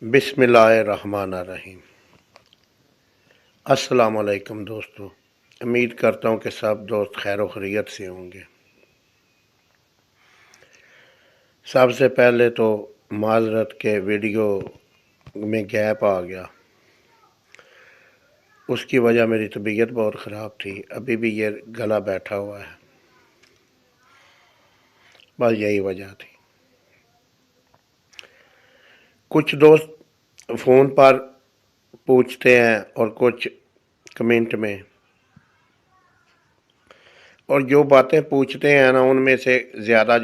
بسم اللہ الرحمن الرحیم۔ السلام علیکم دوستو، امید کرتا ہوں کہ سب دوست خیر و خیریت سے ہوں گے۔ سب سے پہلے تو معذرت کے ویڈیو میں گیپ آ گیا، اس کی وجہ میری طبیعت بہت خراب تھی، ابھی بھی یہ گلا بیٹھا ہوا ہے، بس یہی وجہ تھی۔ کچھ دوست فون پر پوچھتے ہیں اور کچھ کمنٹ میں، اور جو باتیں پوچھتے ہیں نا ان میں سے زیادہ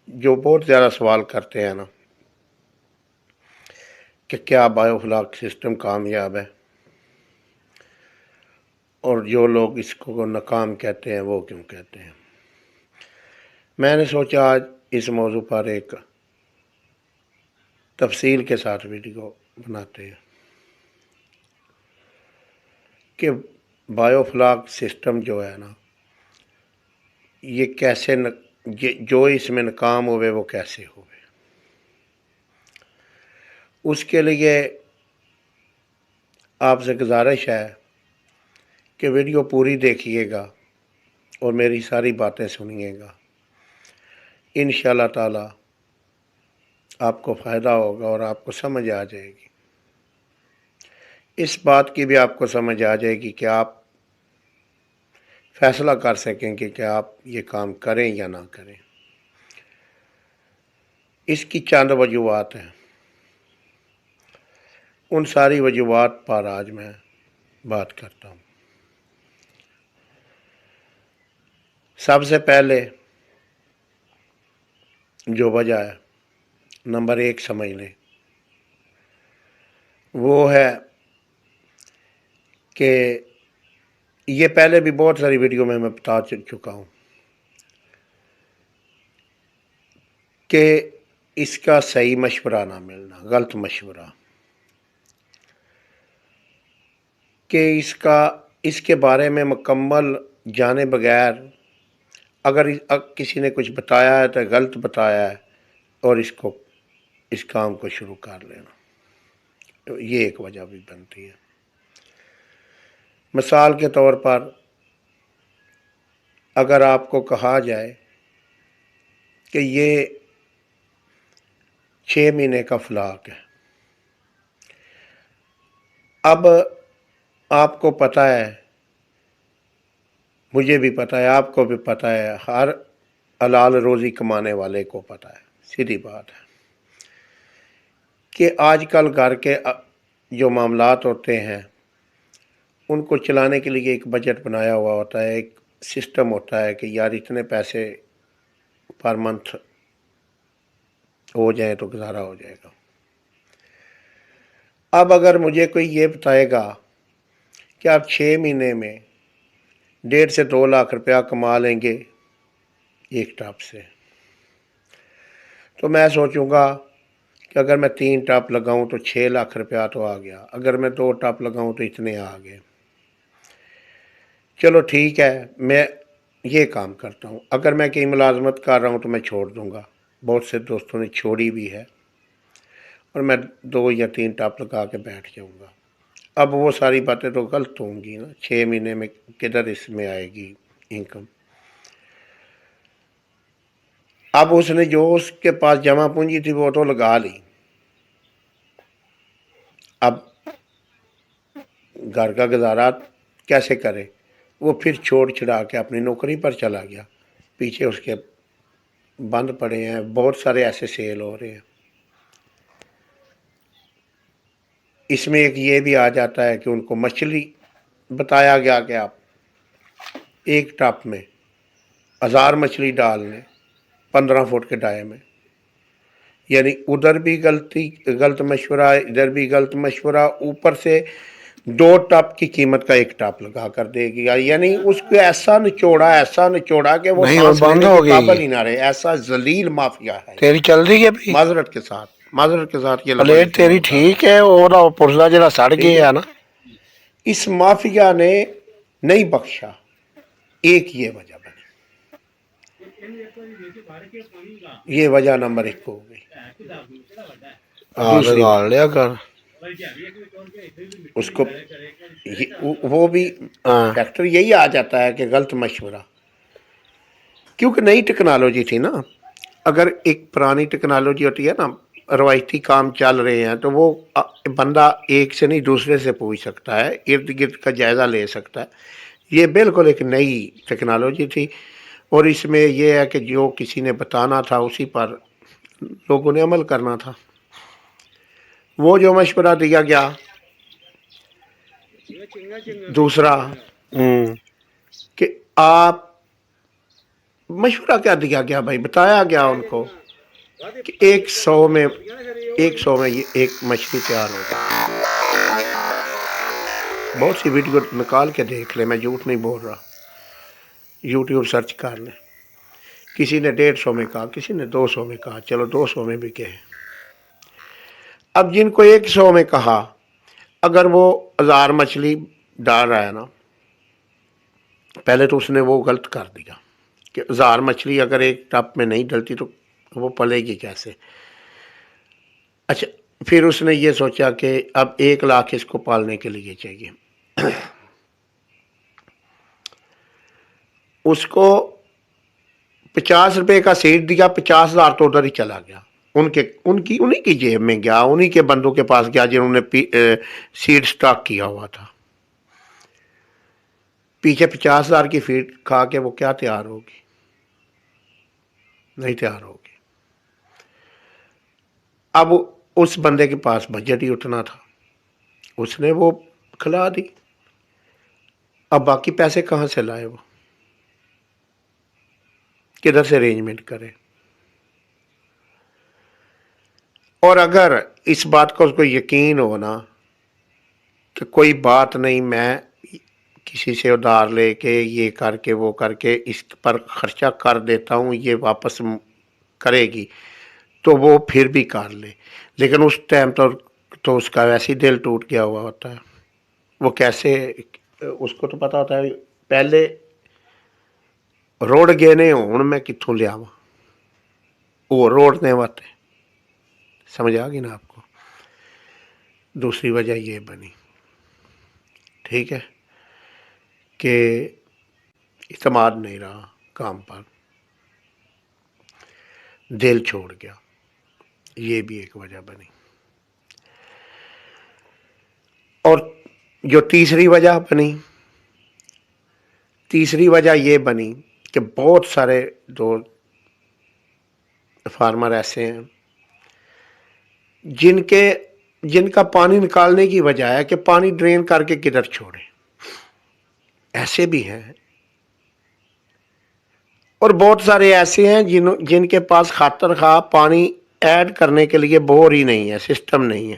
جو بہت زیادہ سوال کرتے ہیں نا کہ کیا بایو فلاک سسٹم کامیاب ہے، اور جو لوگ اس کو ناکام کہتے ہیں وہ کیوں کہتے ہیں۔ میں نے سوچا آج اس موضوع پر ایک تفصیل کے ساتھ ویڈیو بناتے ہیں کہ بایو فلاک سسٹم جو ہے نا یہ کیسے جو اس میں ناکام ہوئے وہ کیسے ہوئے۔ اس کے لیے آپ سے گزارش ہے کہ ویڈیو پوری دیکھیے گا اور میری ساری باتیں سنیے گا، انشاءاللہ تعالی آپ کو فائدہ ہوگا اور آپ کو سمجھ آ جائے گی۔ اس بات کی بھی آپ کو سمجھ آ جائے گی کہ آپ فیصلہ کر سکیں کہ آپ یہ کام کریں یا نہ کریں۔ اس کی چند وجوہات ہیں، ان ساری وجوہات پر آج میں بات کرتا ہوں۔ سب سے پہلے جو وجہ ہے نمبر 1 سمجھ لیں، وہ ہے کہ یہ پہلے بھی بہت ساری ویڈیو میں بتا چکا ہوں کہ اس کا صحیح مشورہ نہ ملنا، غلط مشورہ، کہ اس کے بارے میں مکمل جانے بغیر اگر کسی نے کچھ بتایا ہے تو غلط بتایا ہے اور اس کام کو شروع کر لینا، تو یہ ایک وجہ بھی بنتی ہے۔ مثال کے طور پر اگر آپ کو کہا جائے کہ یہ 6 مہینے کا فلاک ہے، اب آپ کو پتہ ہے، مجھے بھی پتہ ہے، آپ کو بھی پتہ ہے، ہر حلال روزی کمانے والے کو پتہ ہے، سیدھی بات ہے کہ آج کل گھر کے جو معاملات ہوتے ہیں ان کو چلانے کے لیے ایک بجٹ بنایا ہوا ہوتا ہے، ایک سسٹم ہوتا ہے کہ یار اتنے پیسے پر منتھ ہو جائیں تو گزارا ہو جائے گا۔ اب اگر مجھے کوئی یہ بتائے گا کہ آپ 6 مہینے میں 1.5 سے 2 لاکھ روپیہ کما لیں گے ایک ٹاپ سے، تو میں سوچوں گا کہ اگر میں 3 ٹاپ لگاؤں تو 6 لاکھ روپیہ تو آ گیا، اگر میں 2 ٹاپ لگاؤں تو اتنے آ گئے، چلو ٹھیک ہے میں یہ کام کرتا ہوں۔ اگر میں کہیں ملازمت کر رہا ہوں تو میں چھوڑ دوں گا، بہت سے دوستوں نے چھوڑی بھی ہے، اور میں 2 یا 3 ٹاپ لگا کے بیٹھ جاؤں گا۔ اب وہ ساری باتیں تو غلط ہوں گی نا، 6 مہینے میں کدھر اس میں آئے گی انکم۔ اب اس نے جو اس کے پاس جمع پونجی تھی وہ تو لگا لی، اب گھر کا گزارا کیسے کرے؟ وہ پھر چھوڑ چھڑا کے اپنی نوکری پر چلا گیا، پیچھے اس کے بند پڑے ہیں، بہت سارے ایسے سیل ہو رہے ہیں۔ اس میں ایک یہ بھی آ جاتا ہے کہ ان کو مچھلی بتایا گیا کہ آپ ایک ٹاپ میں 1000 مچھلی ڈال لیں 15 فٹ کے ڈائے میں، یعنی ادھر بھی غلط مشورہ، ادھر بھی غلط مشورہ، اوپر سے 2 ٹاپ کی قیمت کا 1 ٹاپ لگا کر دے گی، یعنی اس کو ایسا نچوڑا کہ وہ نہیں سانس بند لینے ہو کے گئی قابل ہی نہ رہے۔ ایسا ذلیل مافیا ہے یہ، تیری چل رہی ہے بھی معذرت کے ساتھ یہ لفظ پلیٹ استعمال تیری کر رہا ٹھیک ہے، وہ پرزا جڑا سڑ ٹھیک ہے۔ گیا نا۔ اس مافیا نے نہیں بخشا، ایک یہ وجہ بنی، یہ وجہ نمبر 1 ہو گئی۔ ہاں دوسری لگا لیا کر اس کو وہ بھی ہاں فیکٹر یہی آ جاتا ہے کہ غلط مشورہ، کیونکہ نئی ٹیکنالوجی تھی نا. اگر ایک پرانی ٹیکنالوجی ہوتی ہے نا، روایتی کام چل رہے ہیں تو وہ بندہ ایک سے نہیں دوسرے سے پوچھ سکتا ہے، ارد گرد کا جائزہ لے سکتا ہے. یہ بالکل ایک نئی ٹیکنالوجی تھی، اور اس میں یہ ہے کہ جو کسی نے بتانا تھا اسی پر لوگوں نے عمل کرنا تھا. وہ جو مشورہ دیا گیا دوسرا ہوں کہ آپ، مشورہ کیا دیا گیا بھائی، بتایا گیا ان کو کہ 100 میں یہ ایک مچھلی تیار ہوگی. بہت سی ویڈیو نکال کے دیکھ لیں، میں جھوٹ نہیں بول رہا، یوٹیوب سرچ کر لیں. کسی نے 150 میں کہا، کسی نے 200 میں کہا، چلو 200 میں بھی کہے. اب جن کو 100 میں کہا، اگر وہ 1000 مچھلی ڈال رہا ہے نا، پہلے تو اس نے وہ غلط کر دیا کہ 1000 مچھلی اگر ایک ٹپ میں نہیں ڈلتی تو وہ پلے گی کیسے. اچھا، پھر اس نے یہ سوچا کہ اب 1,00,000 اس کو پالنے کے لیے چاہیے. اس کو 50 روپے کا سیٹ دیا، 50,000 تو ادھر ہی چلا گیا. انہیں کی جیب میں گیا، انہیں کے بندوں کے پاس گیا جنہوں نے سیڈ سٹاک کیا ہوا تھا. پیچھے 50,000 کی فیڈ کھا کے وہ کیا تیار ہوگی؟ نہیں تیار ہوگی. اب اس بندے کے پاس بجٹ ہی اتنا تھا، اس نے وہ کھلا دی. اب باقی پیسے کہاں سے لائے، وہ کدھر سے ارینجمنٹ کرے؟ اور اگر اس بات کا اس کو یقین ہو نا کہ کوئی بات نہیں، میں کسی سے ادھار لے کے یہ کر کے وہ کر کے اس پر خرچہ کر دیتا ہوں، یہ واپس کرے گی، تو وہ پھر بھی کر لے. لیکن اس ٹائم تو اس کا ویسے ہی دل ٹوٹ گیا ہوا ہوتا ہے. وہ کیسے، اس کو تو پتا ہوتا ہے پہلے روڑ گئے ہوں میں کتوں لیا وہ روڑنے واتے. سمجھ آ گئی نا آپ کو؟ دوسری وجہ یہ بنی، ٹھیک ہے، کہ اعتماد نہیں رہا کام پر، دل چھوڑ گیا، یہ بھی ایک وجہ بنی. اور جو تیسری وجہ بنی، تیسری وجہ یہ بنی کہ بہت سارے فارمر ایسے ہیں جن کا پانی نکالنے کی وجہ ہے کہ پانی ڈرین کر کے کدھر چھوڑے. ایسے بھی ہیں. اور بہت سارے ایسے ہیں جن کے پاس خاطر خواہ پانی ایڈ کرنے کے لیے بور ہی نہیں ہے، سسٹم نہیں ہے.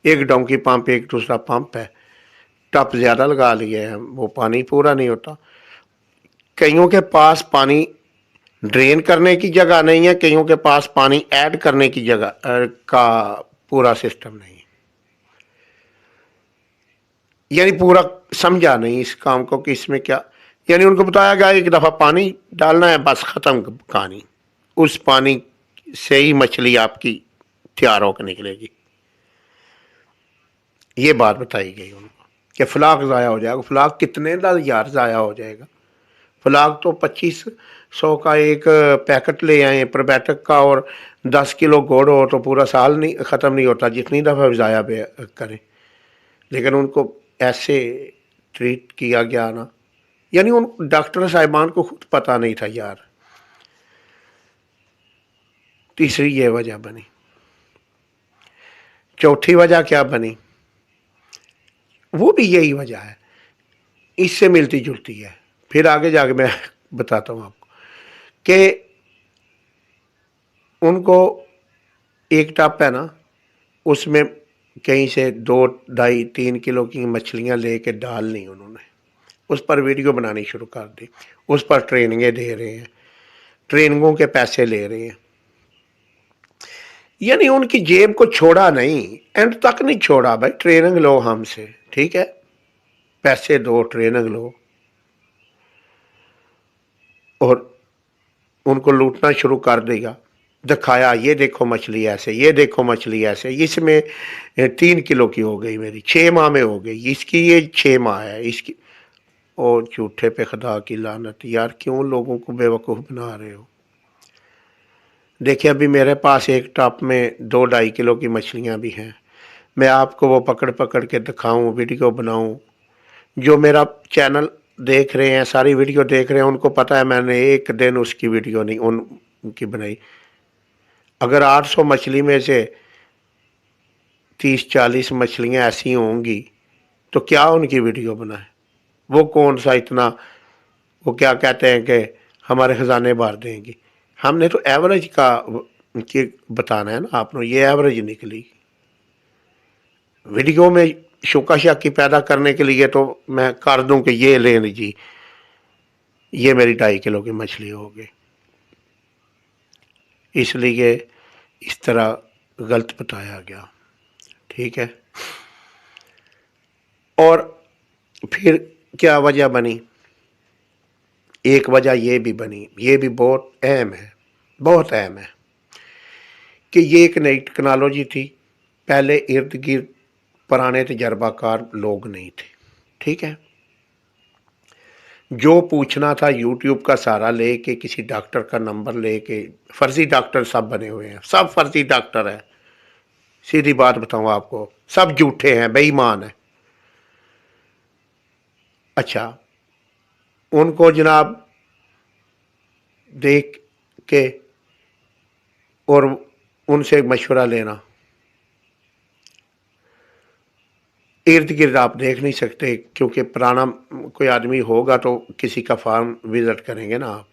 ایک ڈونکی پمپ، ایک دوسرا پمپ ہے، ٹپ زیادہ لگا لیے ہیں، وہ پانی پورا نہیں ہوتا. کئیوں کے پاس پانی ڈرین کرنے کی جگہ نہیں ہے، کئیوں کے پاس پانی ایڈ کرنے کی جگہ کا پورا سسٹم نہیں ہے. یعنی پورا سمجھا نہیں اس کام کو کہ اس میں کیا، یعنی ان کو بتایا گیا ایک دفعہ پانی ڈالنا ہے، بس ختم کہانی. اس پانی سے ہی مچھلی آپ کی تیار ہو کے نکلے گی. یہ بات بتائی گئی ان کو کہ فلاک ضائع ہو جائے گا. فلاک کتنے یار ضائع ہو جائے گا؟ فلاک تو 2500 کا ایک پیکٹ لے آئیں پروبیوٹک کا، اور 10 کلو گوڑ ہو تو پورا سال نہیں ختم نہیں ہوتا، جتنی دفعہ ضائع کریں. لیکن ان کو ایسے ٹریٹ کیا گیا نا، یعنی ان ڈاکٹر صاحبان کو خود پتہ نہیں تھا یار. تیسری یہ وجہ بنی. چوتھی وجہ کیا بنی؟ وہ بھی یہی وجہ ہے، اس سے ملتی جلتی ہے. پھر آگے جا کے میں بتاتا ہوں آپ کو کہ ان کو ایک ٹپ ہے نا، اس میں کہیں سے 2, 2.5, 3 کلو کی مچھلیاں لے کے ڈالنی انہوں نے. اس پر ویڈیو بنانی شروع کر دی، اس پر ٹریننگیں دے رہے ہیں، ٹریننگوں کے پیسے لے رہے ہیں. یعنی ان کی جیب کو چھوڑا نہیں، اینڈ تک نہیں چھوڑا. بھائی ٹریننگ لو ہم سے، ٹھیک ہے، پیسے دو، ٹریننگ لو، اور ان کو لوٹنا شروع کر دے گا. دکھایا یہ دیکھو مچھلی ایسے، یہ دیکھو مچھلی ایسے، اس میں 3 کلو کی ہو گئی میری، 6 ماہ میں ہو گئی، اس کی یہ 6 ماہ ہے اس کی۔ اور جھوٹے پہ خدا کی لعنت، یار کیوں لوگوں کو بے وقوف بنا رہے ہو؟ دیکھیں ابھی میرے پاس ایک ٹاپ میں 2-2.5 کلو کی مچھلیاں بھی ہیں، میں آپ کو وہ پکڑ پکڑ کے دکھاؤں، ویڈیو بناؤں؟ جو میرا چینل دیکھ رہے ہیں، ساری ویڈیو دیکھ رہے ہیں، ان کو پتہ ہے میں نے ایک دن اس کی ویڈیو نہیں ان کی بنائی۔ اگر 800 مچھلی میں سے 30-40 مچھلیاں ایسی ہوں گی تو کیا ان کی ویڈیو بنائے؟ وہ کون سا اتنا، وہ کیا کہتے ہیں کہ ہمارے خزانے بھر دیں گی؟ ہم نے تو ایوریج کا بتانا ہے نا آپ نے، یہ ایوریج نکلی ویڈیو میں شوکا شاکی پیدا کرنے کے لیے تو میں کر دوں کہ یہ لیں جی، یہ میری 2.5 کلو کی مچھلی ہوگی۔ اس لیے اس طرح غلط بتایا گیا، ٹھیک ہے۔ اور پھر کیا وجہ بنی؟ ایک وجہ یہ بھی بنی، یہ بھی بہت اہم ہے، بہت اہم ہے، کہ یہ ایک نئی ٹیکنالوجی تھی۔ پہلے ارد گرد پرانے تجربہ کار لوگ نہیں تھے، ٹھیک ہے۔ جو پوچھنا تھا یوٹیوب کا سہارا لے کے، کسی ڈاکٹر کا نمبر لے کے، فرضی ڈاکٹر سب بنے ہوئے ہیں، سب فرضی ڈاکٹر ہیں، سیدھی بات بتاؤں آپ کو، سب جھوٹے ہیں، بے ایمان ہیں۔ اچھا، ان کو جناب دیکھ کے اور ان سے مشورہ لینا، ارد گرد آپ دیکھ نہیں سکتے، کیونکہ پرانا کوئی آدمی ہوگا تو کسی کا فارم وزٹ کریں گے نا آپ،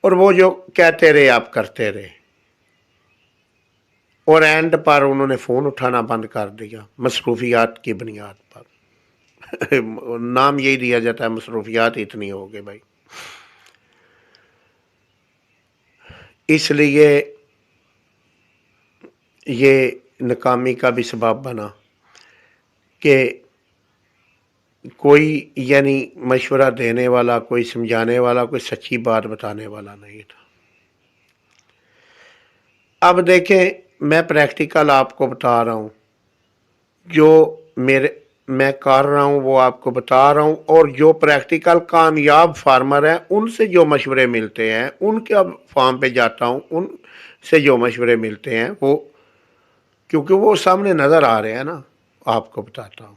اور وہ جو کہتے رہے آپ کرتے رہے، اور اینڈ پر انہوں نے فون اٹھانا بند کر دیا مصروفیات کی بنیاد پر۔ نام یہی دیا جاتا ہے، مصروفیات اتنی ہو گئی بھائی۔ اس لیے یہ ناکامی کا بھی سبب بنا کہ کوئی یعنی مشورہ دینے والا، کوئی سمجھانے والا، کوئی سچی بات بتانے والا نہیں تھا۔ اب دیکھیں، میں پریکٹیکل آپ کو بتا رہا ہوں، جو میں کر رہا ہوں وہ آپ کو بتا رہا ہوں، اور جو پریکٹیکل کامیاب فارمر ہیں ان سے جو مشورے ملتے ہیں، ان کے فارم پہ جاتا ہوں، ان سے جو مشورے ملتے ہیں وہ، کیونکہ وہ سامنے نظر آ رہے ہیں نا، آپ کو بتاتا ہوں۔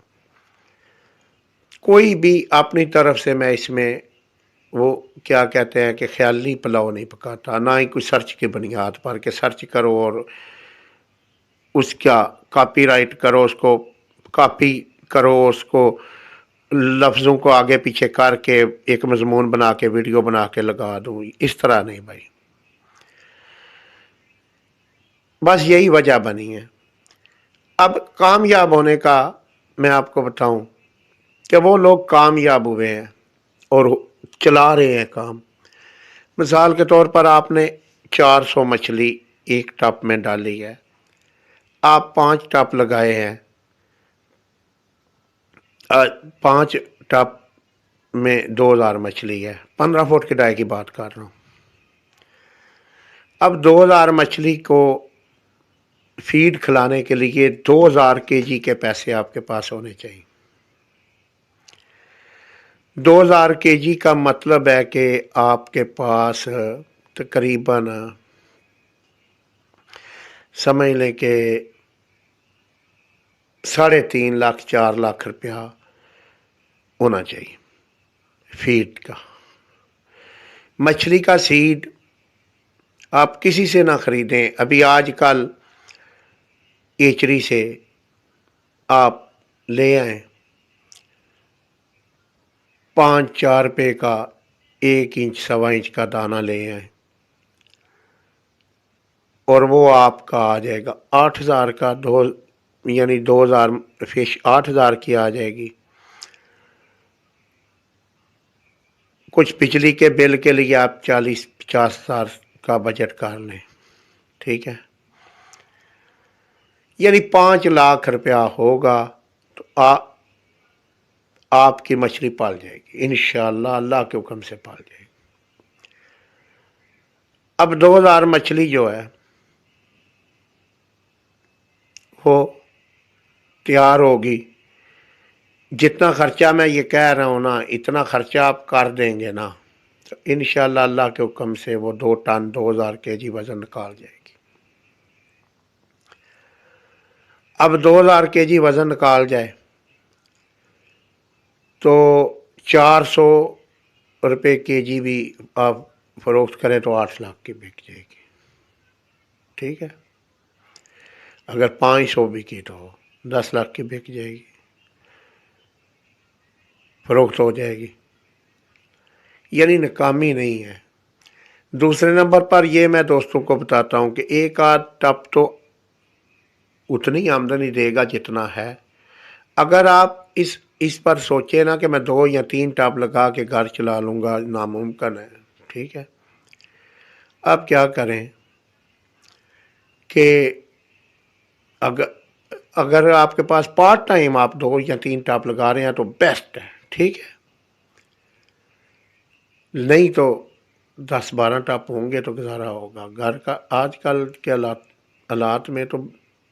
کوئی بھی اپنی طرف سے میں اس میں وہ کیا کہتے ہیں کہ خیالی پلاؤ نہیں پکاتا، نہ ہی کوئی سرچ کی بنیاد پر کہ سرچ کرو اور اس کا کاپی رائٹ کرو، اس کو کاپی کرو، اس کو لفظوں کو آگے پیچھے کر کے ایک مضمون بنا کے ویڈیو بنا کے لگا دوں، اس طرح نہیں بھائی۔ بس یہی وجہ بنی ہے۔ اب کامیاب ہونے کا میں آپ کو بتاؤں کہ وہ لوگ کامیاب ہوئے ہیں اور چلا رہے ہیں کام۔ مثال کے طور پر آپ نے 400 مچھلی ایک ٹپ میں ڈالی ہے، آپ 5 ٹپ لگائے ہیں، 5 ٹپ میں 2000 مچھلی ہے، 15 فٹ کی ڈائی کی بات کر رہا ہوں۔ اب 2000 مچھلی کو فیڈ کھلانے کے لیے 2000 kg کے پیسے آپ کے پاس ہونے چاہیے۔ 2000 kg کا مطلب ہے کہ آپ کے پاس تقریباً سمجھ لیں کہ 3.5 لاکھ 4 لاکھ روپیہ ہونا چاہیے فیڈ کا۔ مچھلی کا سیڈ آپ کسی سے نہ خریدیں، ابھی آج کل ایچری سے آپ لے آئیں، 5-4 روپے کا 1 انچ 1.25 انچ کا دانہ لے آئیں، اور وہ آپ کا آ جائے گا 8000 کا، یعنی 2000 فش 8000 کی آ جائے گی۔ کچھ بجلی کے بل کے لیے آپ 40-50 ہزار کا بجٹ کر لیں، ٹھیک ہے، یعنی 5 لاکھ روپیہ ہوگا تو آپ کی مچھلی پال جائے گی انشاءاللہ، اللہ کے حکم سے پال جائے گی۔ اب 2000 مچھلی جو ہے وہ تیار ہوگی، جتنا خرچہ میں یہ کہہ رہا ہوں نا، اتنا خرچہ آپ کر دیں گے نا تو انشاءاللہ اللہ کے حکم سے وہ 2 ٹن 2000 kg وزن نکال جائے گی۔ اب 2000 kg وزن نکال جائے تو 400 روپے kg بھی آپ فروخت کریں تو 8 لاکھ کی بک جائے گی، ٹھیک ہے۔ اگر 500 بکی تو 10 لاکھ کی بک جائے گی، فروخت ہو جائے گی، یعنی ناکامی نہیں ہے۔ دوسرے نمبر پر یہ میں دوستوں کو بتاتا ہوں کہ ایک آدھ ٹپ تو اتنی آمدنی دے گا جتنا ہے۔ اگر آپ اس پر سوچے نا کہ میں 2 یا 3 ٹپ لگا کے گھر چلا لوں گا، ناممکن ہے، ٹھیک ہے۔ آپ کیا کریں کہ اگر آپ کے پاس پارٹ ٹائم آپ 2 یا 3 ٹپ لگا رہے ہیں تو بیسٹ ہے، ٹھیک ہے۔ نہیں تو 10-12 ٹپ ہوں گے تو گزارا ہوگا گھر کا۔ آج کل کے حالات میں تو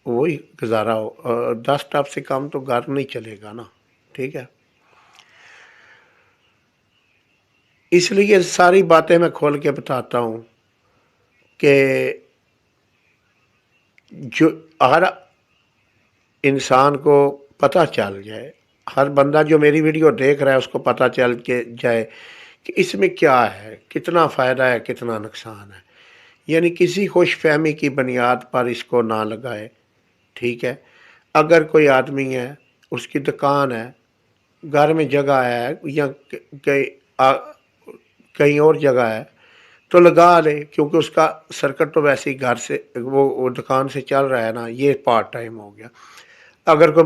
وہی گزارا ہو، 10 ٹپ سے کم تو گھر نہیں چلے گا نا، ٹھیک ہے۔ اس لیے ساری باتیں میں کھول کے بتاتا ہوں کہ جو ہر انسان کو پتہ چل جائے، ہر بندہ جو میری ویڈیو دیکھ رہا ہے اس کو پتہ چل کے جائے کہ اس میں کیا ہے، کتنا فائدہ ہے، کتنا نقصان ہے، یعنی کسی خوش فہمی کی بنیاد پر اس کو نہ لگائے، ٹھیک ہے۔ اگر کوئی آدمی ہے، اس کی دکان ہے، گھر میں جگہ ہے یا کہیں اور جگہ ہے تو لگا لے، کیونکہ اس کا سرکٹ تو ویسے ہی گھر سے وہ دکان سے چل رہا ہے نا، یہ پارٹ ٹائم ہو گیا۔ اگر کوئی